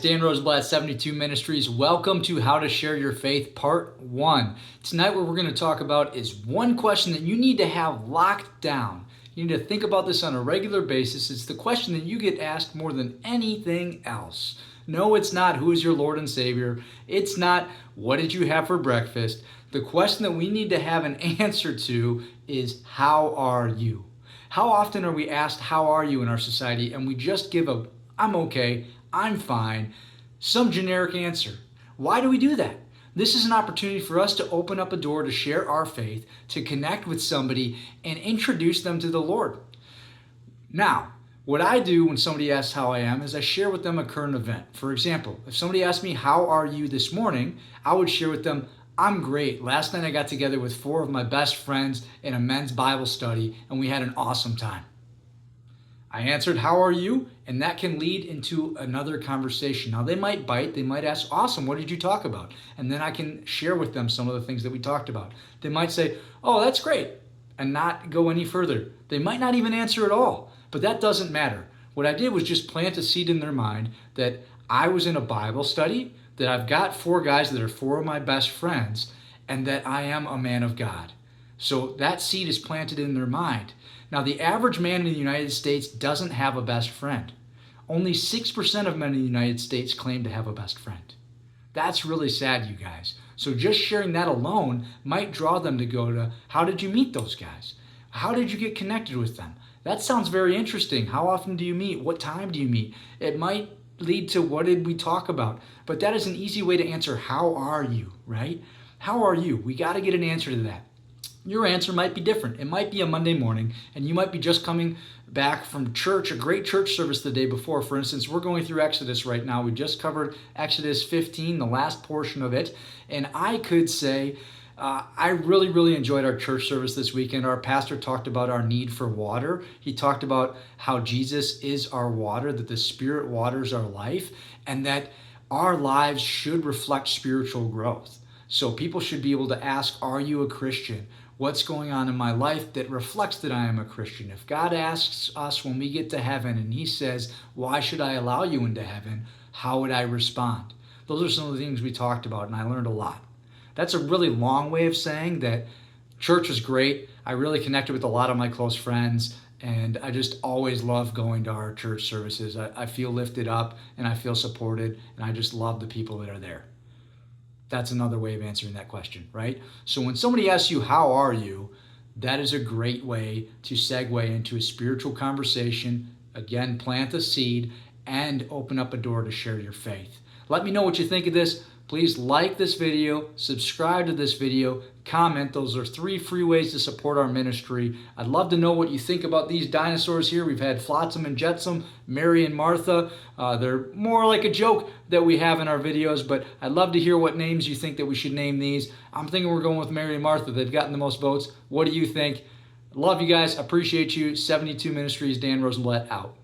Dan Rosenblatt, 72 Ministries. Welcome to How to Share Your Faith, Part 1. Tonight what we're going to talk about is one question that you need to have locked down. You need to think about this on a regular basis. It's the question that you get asked more than anything else. No, it's not who is your Lord and Savior. It's not what did you have for breakfast. The question that we need to have an answer to is how are you? How often are we asked how are you in our society and we just give a I'm okay, I'm fine, some generic answer. Why do we do that? This is an opportunity for us to open up a door to share our faith, to connect with somebody, and introduce them to the Lord. Now, what I do when somebody asks how I am is I share with them a current event. For example, if somebody asked me, how are you this morning? I would share with them, I'm great. Last night I got together with 4 of my best friends in a men's Bible study, and we had an awesome time. I answered, how are you? And that can lead into another conversation. Now, they might bite. They might ask, awesome, what did you talk about? And then I can share with them some of the things that we talked about. They might say, oh, that's great, and not go any further. They might not even answer at all, but that doesn't matter. What I did was just plant a seed in their mind that I was in a Bible study, that I've got 4 guys that are 4 of my best friends, and that I am a man of God. So that seed is planted in their mind. Now, the average man in the United States doesn't have a best friend. Only 6% of men in the United States claim to have a best friend. That's really sad, you guys. So just sharing that alone might draw them to go to, how did you meet those guys? How did you get connected with them? That sounds very interesting. How often do you meet? What time do you meet? It might lead to what did we talk about? But that is an easy way to answer, how are you, right? How are you? We got to get an answer to that. Your answer might be different. It might be a Monday morning, and you might be just coming back from church, a great church service the day before. For instance, we're going through Exodus right now. We just covered Exodus 15, the last portion of it. And I could say, I really enjoyed our church service this weekend. Our pastor talked about our need for water. He talked about how Jesus is our water, that the Spirit waters our life, and that our lives should reflect spiritual growth. So people should be able to ask, are you a Christian? What's going on in my life that reflects that I am a Christian? If God asks us when we get to heaven and he says, why should I allow you into heaven? How would I respond? Those are some of the things we talked about, and I learned a lot. That's a really long way of saying that church was great. I really connected with a lot of my close friends, and I just always love going to our church services. I feel lifted up, and I feel supported, and I just love the people that are there. That's another way of answering that question, right? So when somebody asks you, how are you? That is a great way to segue into a spiritual conversation. Again, plant a seed and open up a door to share your faith. Let me know what you think of this. Please like this video, subscribe to this video, comment. Those are 3 free ways to support our ministry. I'd love to know what you think about these dinosaurs here. We've had Flotsam and Jetsam, Mary and Martha. They're more like a joke that we have in our videos, but I'd love to hear what names you think that we should name these. I'm thinking we're going with Mary and Martha. They've gotten the most votes. What do you think? Love you guys. Appreciate you. 72 Ministries, Dan Rosenblatt out.